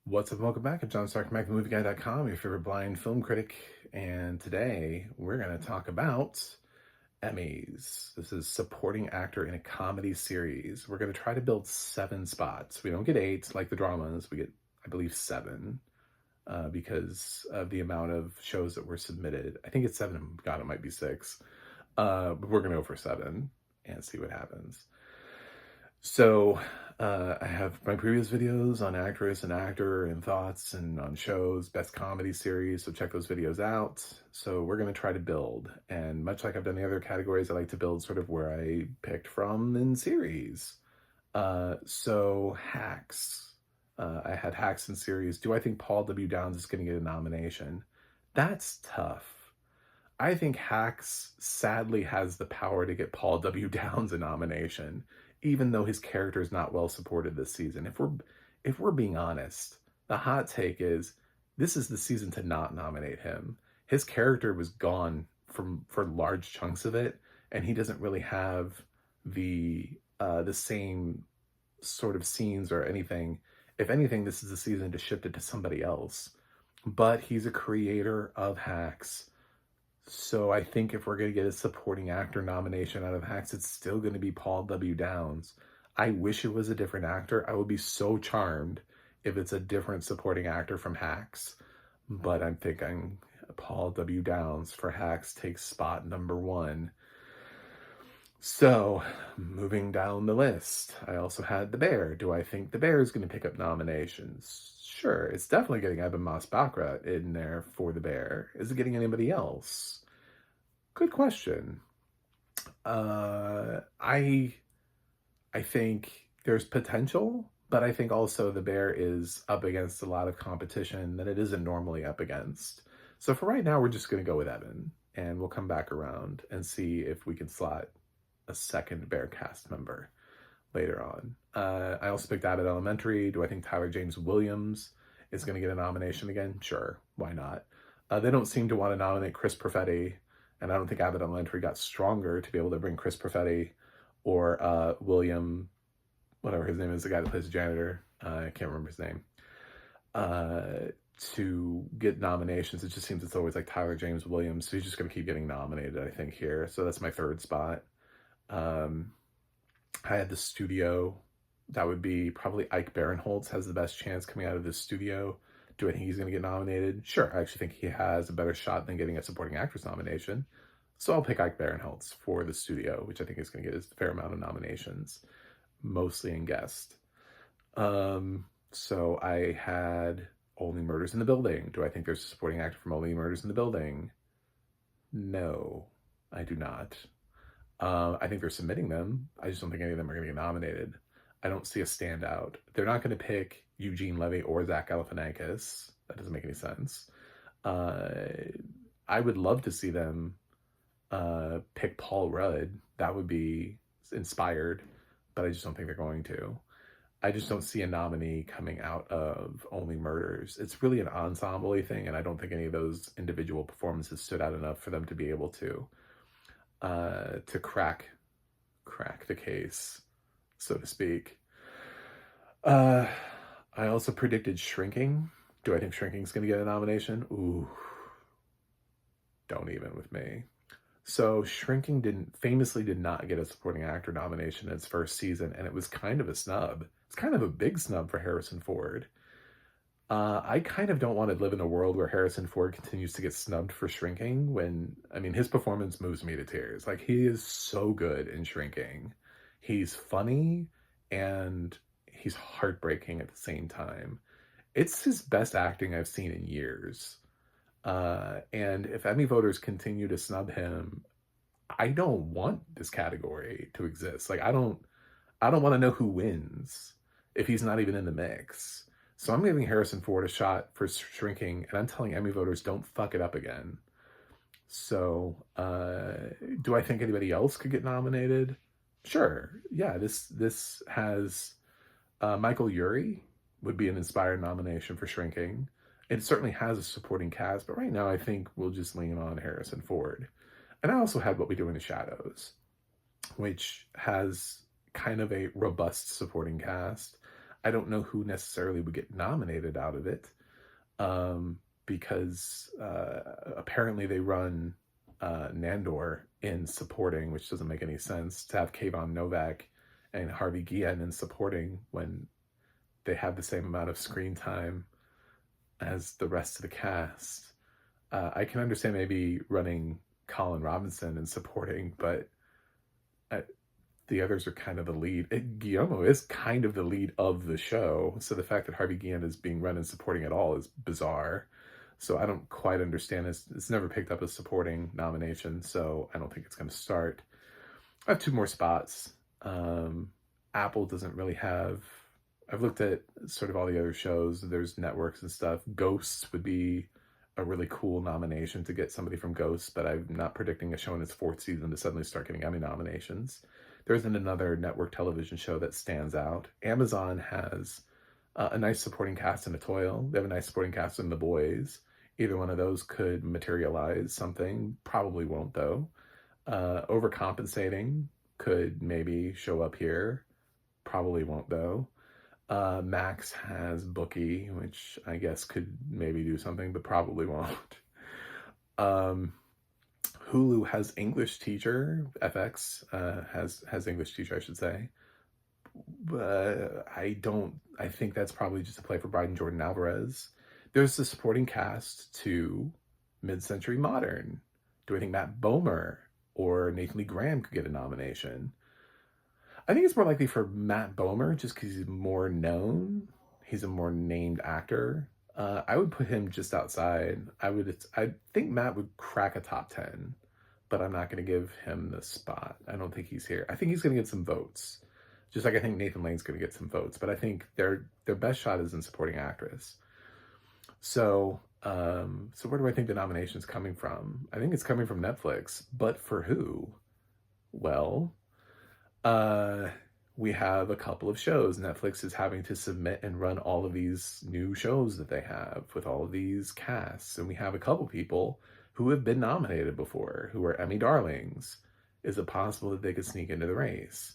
What's up? Welcome back. I'm John Stark, MacTheMovieGuy.com, your favorite blind film critic. And today we're going to talk about Emmys. This is supporting actor in a comedy series. We're going to try to build 7 spots. We don't get 8 like the dramas. We get, I believe, 7 because of the amount of shows that were submitted. I think it's 7. God, it might be 6. But we're going to go for 7 and see what happens. So I have my previous videos on actress and actor and thoughts and on shows, best comedy series, so check those videos out. So we're going to try to build, and much like I've done the other categories, I like to build sort of where I picked from in series. So Hacks. I had Hacks in series. Do I think Paul W. Downs is going to get a nomination? That's tough. I think Hacks sadly has the power to get Paul W. Downs a nomination, even though his character is not well supported this season. If we're being honest, the hot take is this is the season to not nominate him. His character was gone for large chunks of it, and he doesn't really have the same sort of scenes or anything. If anything, this is the season to shift it to somebody else. But he's a creator of Hacks. So I think if we're going to get a supporting actor nomination out of Hacks, it's still going to be Paul W. Downs. I wish it was a different actor. I would be so charmed if it's a different supporting actor from Hacks. But I'm thinking Paul W. Downs for Hacks takes spot number 1. So, moving down the list, I also had The Bear. Do I think The Bear is going to pick up nominations? Sure, it's definitely getting Eben Moss-Bachrach in there for The Bear. Is it getting anybody else? Good question. I think there's potential, but I think also The Bear is up against a lot of competition that it isn't normally up against. So for right now, we're just going to go with Evan, and we'll come back around and see if we can slot a second Bear cast member later on. I also picked Abbott Elementary. Do I think Tyler James Williams is going to get a nomination again? Sure, why not? They don't seem to want to nominate Chris Perfetti, and I don't think Abbott Elementary got stronger to be able to bring Chris Perfetti or William, whatever his name is, the guy that plays the janitor. I can't remember his name. To get nominations, it just seems it's always like Tyler James Williams, so he's just going to keep getting nominated, I think, here. So that's my 3rd spot. I had the studio. That would be probably Ike Barinholtz has the best chance coming out of this studio. Do I think he's going to get nominated? Sure, I actually think he has a better shot than getting a supporting actress nomination. So I'll pick Ike Barinholtz for the studio, which I think is going to get a fair amount of nominations, mostly in guest. So I had Only Murders in the Building. Do I think there's a supporting actor from Only Murders in the Building? No, I do not. I think they're submitting them. I just don't think any of them are going to get nominated. I don't see a standout. They're not going to pick Eugene Levy or Zach Galifianakis. That doesn't make any sense. I would love to see them pick Paul Rudd. That would be inspired, but I just don't think they're going to. I just don't see a nominee coming out of Only Murders. It's really an ensemble-y thing, and I don't think any of those individual performances stood out enough for them to be able to crack the case, so to speak. I also predicted Shrinking. Do I think Shrinking's going to get a nomination? Ooh, don't even with me. So Shrinking famously did not get a supporting actor nomination in its first season, and it was kind of a snub. It's kind of a big snub for Harrison Ford. I kind of don't want to live in a world where Harrison Ford continues to get snubbed for Shrinking when, I mean, his performance moves me to tears. Like, he is so good in Shrinking. He's funny and he's heartbreaking at the same time. It's his best acting I've seen in years. And if Emmy voters continue to snub him, I don't want this category to exist. Like, I don't want to know who wins if he's not even in the mix. So I'm giving Harrison Ford a shot for Shrinking, and I'm telling Emmy voters, don't fuck it up again. So, do I think anybody else could get nominated? Sure. Yeah, this has Michael Urie would be an inspired nomination for Shrinking. It certainly has a supporting cast, but right now I think we'll just lean on Harrison Ford. And I also had What We Do in the Shadows, which has kind of a robust supporting cast. I don't know who necessarily would get nominated out of it, because apparently they run Nandor in supporting, which doesn't make any sense to have Kayvon Novak and Harvey Guillen in supporting when they have the same amount of screen time as the rest of the cast. I can understand maybe running Colin Robinson and supporting, but the others are kind of the lead. Guillermo is kind of the lead of the show, so the fact that Harvey Guillen is being run and supporting at all is bizarre. So I don't quite understand this. It's never picked up a supporting nomination, so I don't think it's going to start. I have 2 more spots. Apple doesn't really have... I've looked at sort of all the other shows. There's networks and stuff. Ghosts would be a really cool nomination to get somebody from Ghosts, but I'm not predicting a show in its 4th season to suddenly start getting Emmy nominations. There isn't another network television show that stands out. Amazon has a nice supporting cast in A Toil. They have a nice supporting cast in The Boys. Either one of those could materialize something. Probably won't, though. Overcompensating could maybe show up here. Probably won't, though. Max has Bookie, which I guess could maybe do something, but probably won't. Hulu has English Teacher. FX has English Teacher, I should say. But I think that's probably just a play for Bryden Jordan Alvarez. There's the supporting cast to Mid-Century Modern. Do I think Matt Bomer or Nathan Lee Graham could get a nomination? I think it's more likely for Matt Bomer just because he's more known. He's a more named actor. I would put him just outside. I think Matt would crack a top 10, but I'm not going to give him the spot. I don't think he's here. I think he's going to get some votes, just like I think Nathan Lane's going to get some votes. But I think their best shot is in supporting actress. So where do I think the nomination's coming from? I think it's coming from Netflix, but for who? Well, we have a couple of shows. Netflix is having to submit and run all of these new shows that they have with all of these casts. And we have a couple people who have been nominated before, who are Emmy darlings. Is it possible that they could sneak into the race?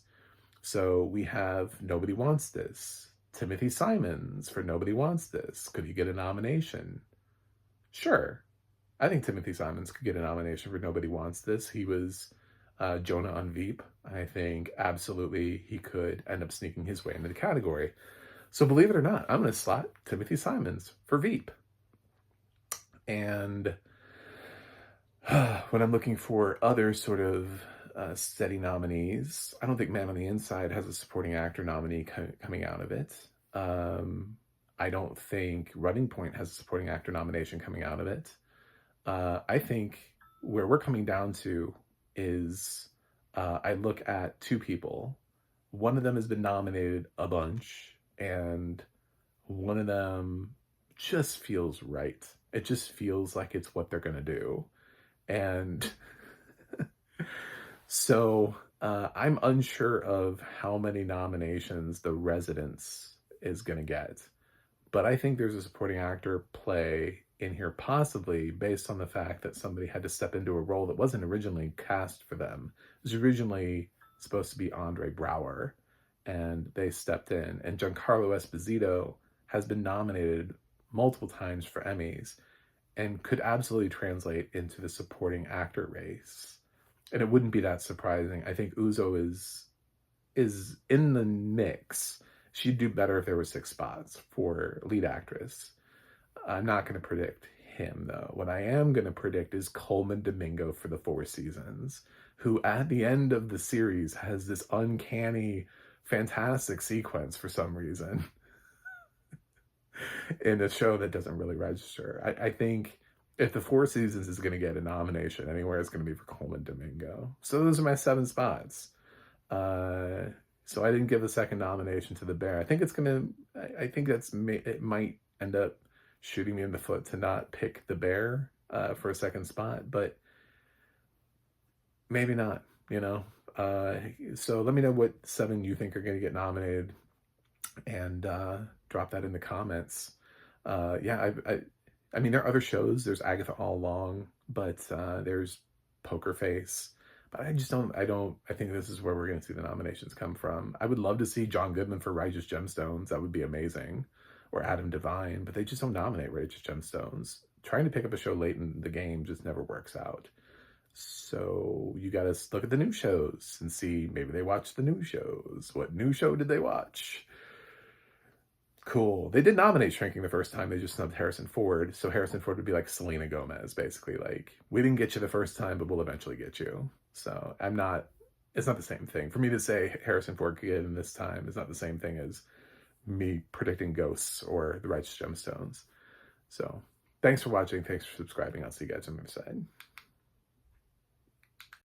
So we have Nobody Wants This. Timothy Simons for Nobody Wants This. Could he get a nomination? Sure. I think Timothy Simons could get a nomination for Nobody Wants This. He was Jonah on Veep. I think absolutely he could end up sneaking his way into the category. So believe it or not, I'm going to slot Timothy Simons for Veep. And when I'm looking for other sort of steady nominees, I don't think Man on the Inside has a supporting actor nominee coming out of it. I don't think Running Point has a supporting actor nomination coming out of it. I think where we're coming down to is I look at 2 people. One of them has been nominated a bunch, and one of them just feels right. It just feels like it's what they're going to do. And so I'm unsure of how many nominations The Residence is going to get. But I think there's a supporting actor play in here, possibly based on the fact that somebody had to step into a role that wasn't originally cast for them. It was originally supposed to be Andre Braugher, and they stepped in. And Giancarlo Esposito has been nominated multiple times for Emmys and could absolutely translate into the supporting actor race. And it wouldn't be that surprising. I think Uzo is in the mix. She'd do better if there were 6 spots for lead actress. I'm not going to predict him, though. What I am going to predict is Coleman Domingo for the 4 Seasons, who at the end of the series has this uncanny, fantastic sequence for some reason in a show that doesn't really register. I think if the 4 Seasons is going to get a nomination anywhere, it's going to be for Coleman Domingo. So those are my 7 spots. So I didn't give a second nomination to The Bear. I think it might end up shooting me in the foot to not pick The Bear for a second spot, but maybe not, so let me know what 7 you think are going to get nominated, and drop that in the comments. I mean, there are other shows. There's Agatha All Along, but there's Poker Face. I think this is where we're going to see the nominations come from. I would love to see John Goodman for Righteous Gemstones. That would be amazing. Or Adam Devine, but they just don't nominate Righteous Gemstones. Trying to pick up a show late in the game just never works out. So you got to look at the new shows and see, maybe they watch the new shows. What new show did they watch? Cool. They did nominate Shrinking the first time. They just snubbed Harrison Ford. So Harrison Ford would be like Selena Gomez, basically. Like, we didn't get you the first time, but we'll eventually get you. So it's not the same thing. For me to say Harrison Ford could get in this time is not the same thing as me predicting Ghosts or The Righteous Gemstones. So thanks for watching. Thanks for subscribing. I'll see you guys on the other side.